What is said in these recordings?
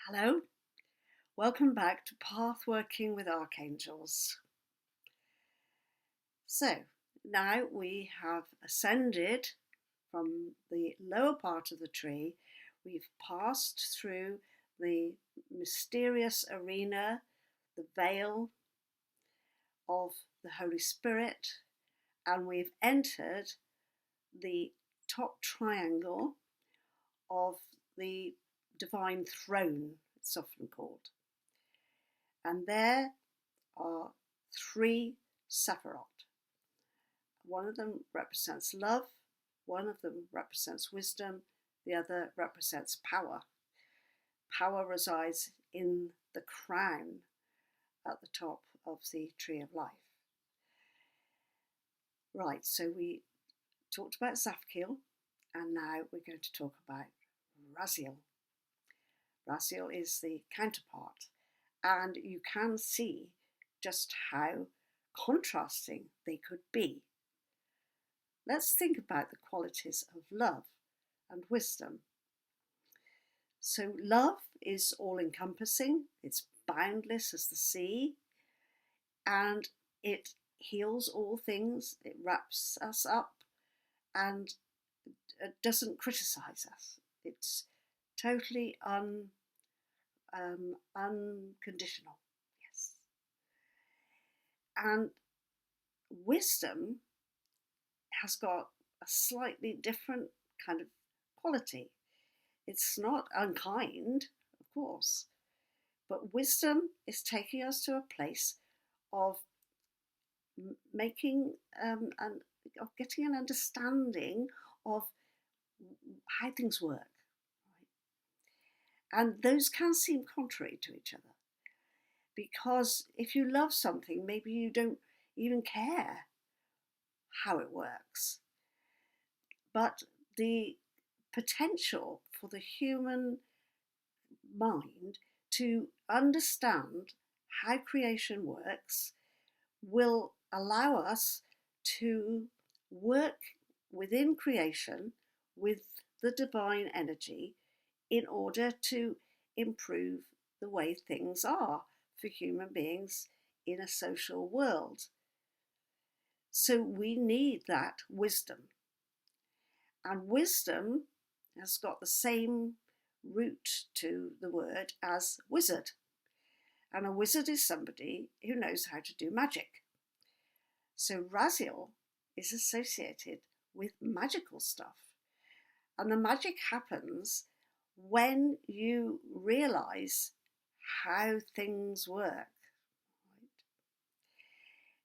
Hello, welcome back to Pathworking with Archangels. So now we have ascended from the lower part of the tree. We've passed through the mysterious arena, the veil of the Holy Spirit, and we've entered the top triangle of the divine throne, it's often called. And there are three Sephiroth. One of them represents love, one of them represents wisdom, the other represents power. Power resides in the crown at the top of the tree of life. Right, so we talked about Zaphkiel, and now we're going to talk about Raziel. Raziel is the counterpart, and you can see just how contrasting they could be. Let's think about the qualities of love and wisdom. So love is all-encompassing, it's boundless as the sea, and it heals all things, it wraps us up, and it doesn't criticize us. It's totally unconditional, yes. And wisdom has got a slightly different kind of quality. It's not unkind, of course, but wisdom is taking us to a place of making and of getting an understanding of how things work, right? And those can seem contrary to each other, because if you love something, maybe you don't even care how it works. But the potential for the human mind to understand how creation works will allow us to work within creation with the divine energy in order to improve the way things are for human beings in a social world. So we need that wisdom. And wisdom has got the same root to the word as wizard. And a wizard is somebody who knows how to do magic. So Raziel is associated with magical stuff. And the magic happens when you realize how things work.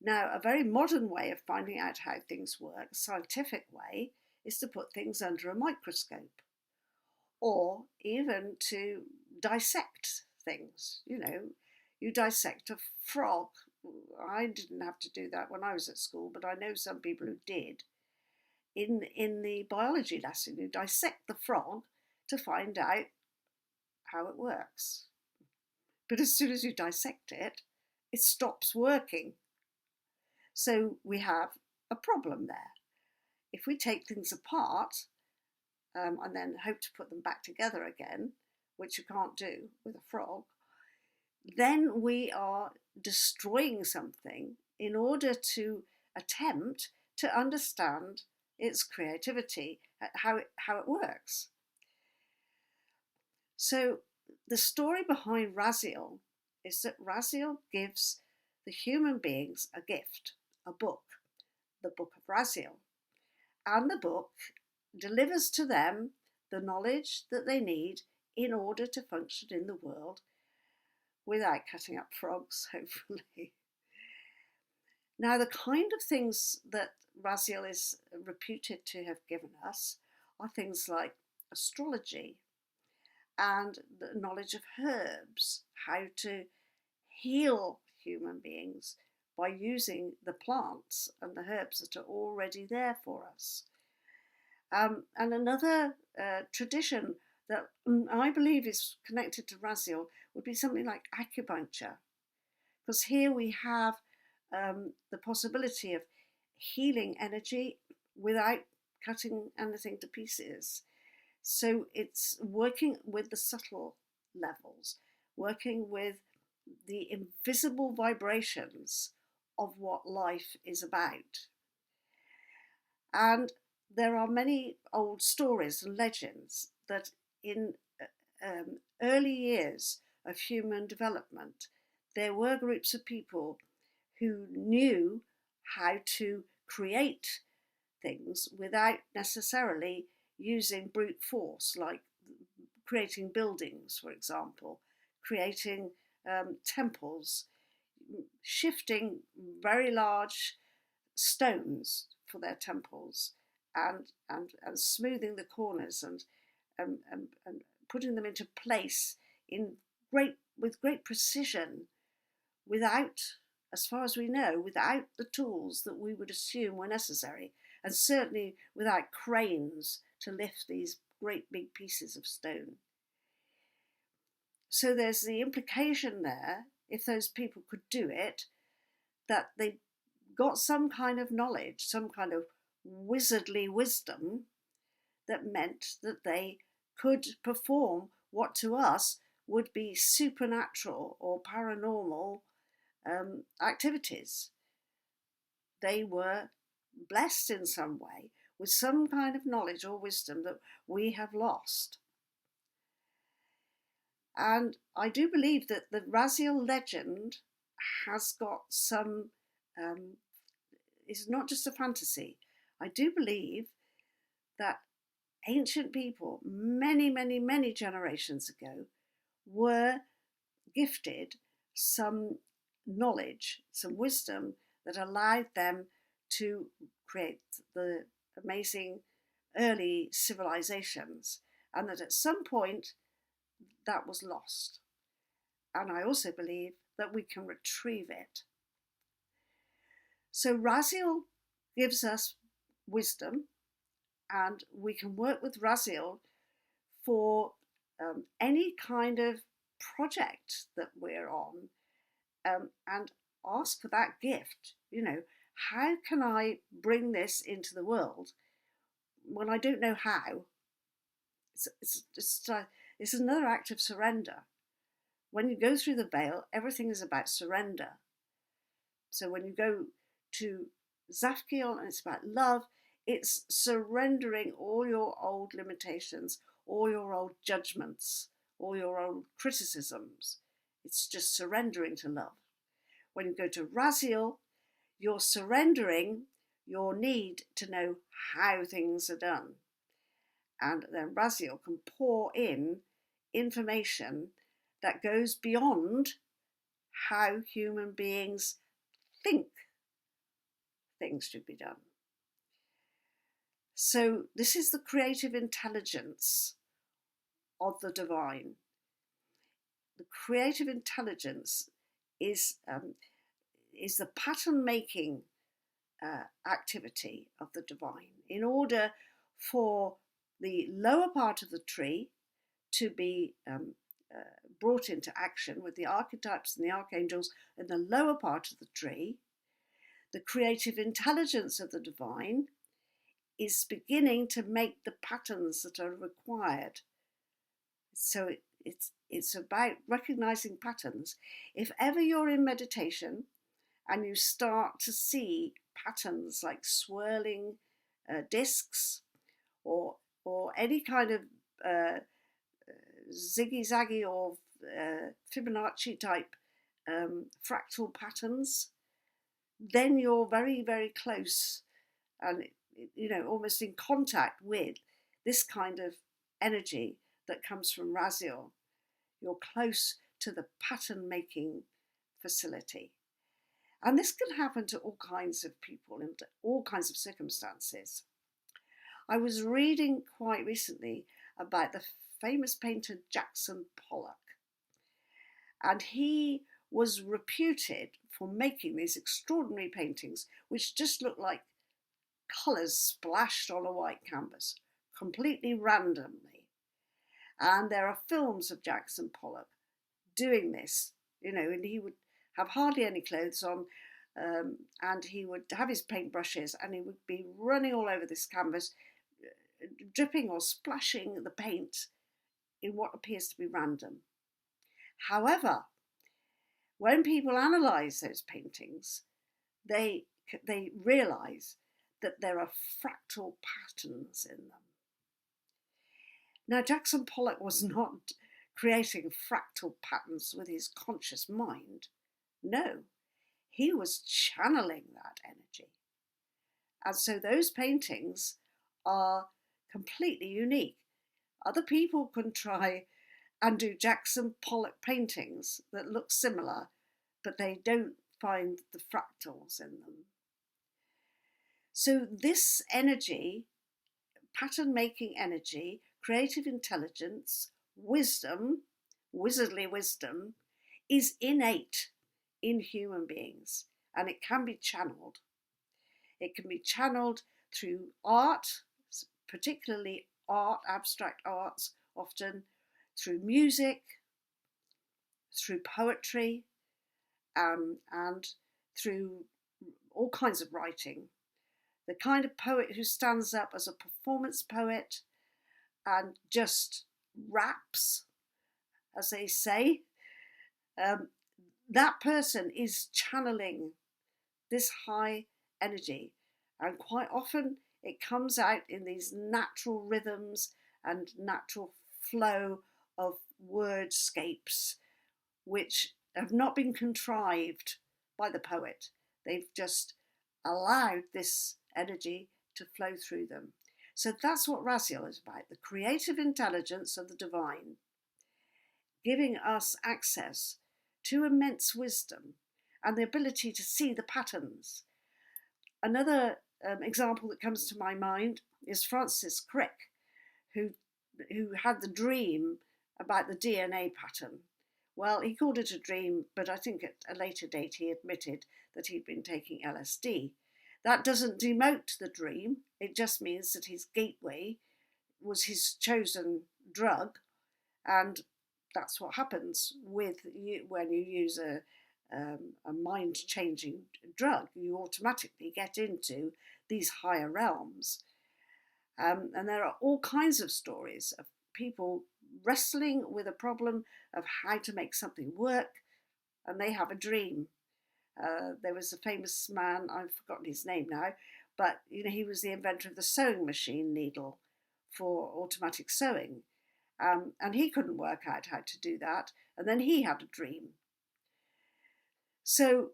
Now, a very modern way of finding out how things work, a scientific way, is to put things under a microscope, or even to dissect things. You dissect a frog. I didn't have to do that when I was at school, but I know some people who did. In the biology lesson, you dissect the frog to find out how it works. But as soon as you dissect it, it stops working. So we have a problem there. If we take things apart and then hope to put them back together again, which you can't do with a frog, then we are destroying something in order to attempt to understand its creativity, how it works. So the story behind Raziel is that Raziel gives the human beings a gift, a book, the Book of Raziel. And the book delivers to them the knowledge that they need in order to function in the world without cutting up frogs, hopefully. Now, the kind of things that Raziel is reputed to have given us are things like astrology and the knowledge of herbs, how to heal human beings by using the plants and the herbs that are already there for us. And another tradition that I believe is connected to Raziel would be something like acupuncture, because here we have the possibility of healing energy without cutting anything to pieces. So it's working with the subtle levels, working with the invisible vibrations of what life is about. And there are many old stories and legends that in early years of human development, there were groups of people who knew how to create things without necessarily using brute force, like creating buildings, for example, creating temples, shifting very large stones for their temples, and smoothing the corners and putting them into place with great precision, without, as far as we know, without the tools that we would assume were necessary, and certainly without cranes to lift these great big pieces of stone. So there's the implication there, if those people could do it, that they got some kind of knowledge, some kind of wizardly wisdom that meant that they could perform what to us would be supernatural or paranormal activities. They were blessed in some way with some kind of knowledge or wisdom that we have lost. And I do believe that the Raziel legend has got some, it's not just a fantasy. I do believe that ancient people, many, many, many generations ago, were gifted some knowledge, some wisdom that allowed them to create the amazing early civilizations, and that at some point that was lost. And I also believe that we can retrieve it. So Raziel gives us wisdom, and we can work with Raziel for any kind of project that we're on, and ask for that gift. You know, how can I bring this into the world when I don't know how? It's another act of surrender. When you go through the veil, everything is about surrender. So when you go to Zaphkiel and it's about love, it's surrendering all your old limitations, all your old judgments, all your old criticisms. It's just surrendering to love. When you go to Raziel, you're surrendering your need to know how things are done. And then Raziel can pour in information that goes beyond how human beings think things should be done. So this is the creative intelligence of the divine. The creative intelligence is the pattern-making activity of the divine, in order for the lower part of the tree to be brought into action with the archetypes and the archangels in the lower part of the tree. The creative intelligence of the divine is beginning to make the patterns that are required. So it's about recognizing patterns. If ever you're in meditation and you start to see patterns like swirling discs, or any kind of ziggy-zaggy or Fibonacci type fractal patterns, then you're very, very close and, you know, almost in contact with this kind of energy that comes from Raziel. You're close to the pattern making facility. And this can happen to all kinds of people in all kinds of circumstances. I was reading quite recently about the famous painter Jackson Pollock, and he was reputed for making these extraordinary paintings which just look like colours splashed on a white canvas, completely randomly. And there are films of Jackson Pollock doing this, you know, and he would have hardly any clothes on, and he would have his paintbrushes and he would be running all over this canvas, dripping or splashing the paint in what appears to be random. However, when people analyse those paintings, they realise that there are fractal patterns in them. Now, Jackson Pollock was not creating fractal patterns with his conscious mind. No, he was channeling that energy. And so those paintings are completely unique. Other people can try and do Jackson Pollock paintings that look similar, but they don't find the fractals in them. So this energy, pattern making energy, creative intelligence, wisdom, wizardly wisdom, is innate in human beings, and it can be channeled. It can be channeled through art, particularly art, abstract arts, often through music, through poetry, and through all kinds of writing. The kind of poet who stands up as a performance poet and just raps, as they say, that person is channeling this high energy, and quite often it comes out in these natural rhythms and natural flow of wordscapes which have not been contrived by the poet. They've just allowed this energy to flow through them. So that's what Raziel is about, the creative intelligence of the divine, giving us access to immense wisdom and the ability to see the patterns. Another example that comes to my mind is Francis Crick, who had the dream about the DNA pattern. Well, he called it a dream, but I think at a later date he admitted that he'd been taking LSD. That doesn't demote the dream, it just means that his gateway was his chosen drug, and that's what happens with you when you use a mind-changing drug. You automatically get into these higher realms. And there are all kinds of stories of people wrestling with a problem of how to make something work, and they have a dream. There was a famous man, I've forgotten his name now, but he was the inventor of the sewing machine needle for automatic sewing. And he couldn't work out how to do that, and then he had a dream. So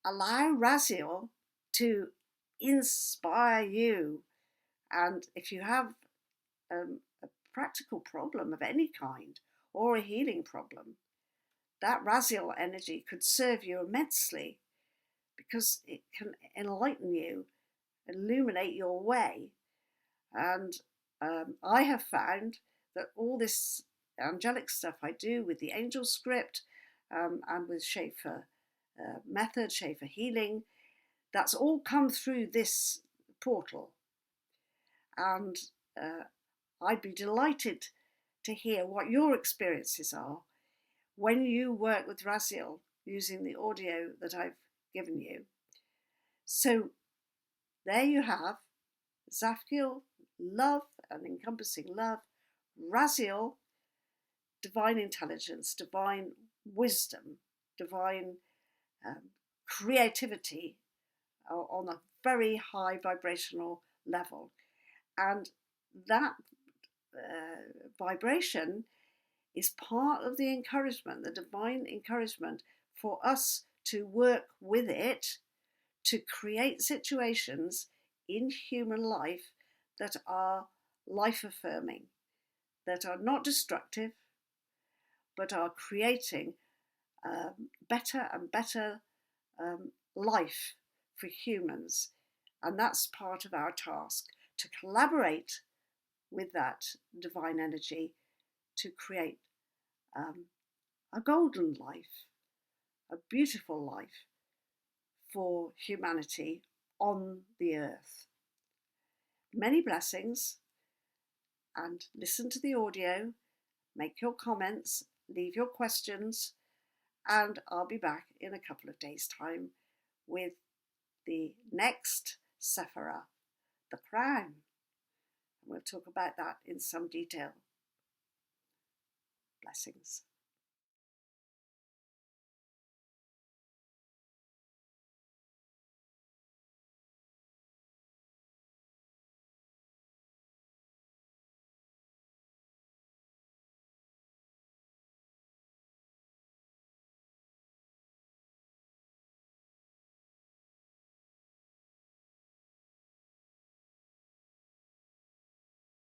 allow Raziel to inspire you, and if you have a practical problem of any kind or a healing problem, that Raziel energy could serve you immensely, because it can enlighten you, illuminate your way. And I have found that all this angelic stuff I do with the angel script and with Schaefer method, Schaefer healing, that's all come through this portal. And I'd be delighted to hear what your experiences are when you work with Raziel using the audio that I've given you. So there you have Zaphkiel, love and encompassing love, Raziel, divine intelligence, divine wisdom, divine creativity on a very high vibrational level. And that vibration is part of the encouragement, the divine encouragement for us to work with it to create situations in human life that are life affirming, that are not destructive, but are creating better and better life for humans. And that's part of our task, to collaborate with that divine energy to create a golden life, a beautiful life for humanity on the earth. Many blessings, and listen to the audio, make your comments, leave your questions, and I'll be back in a couple of days' time with the next Sephirah, the crown. We'll talk about that in some detail. Blessings.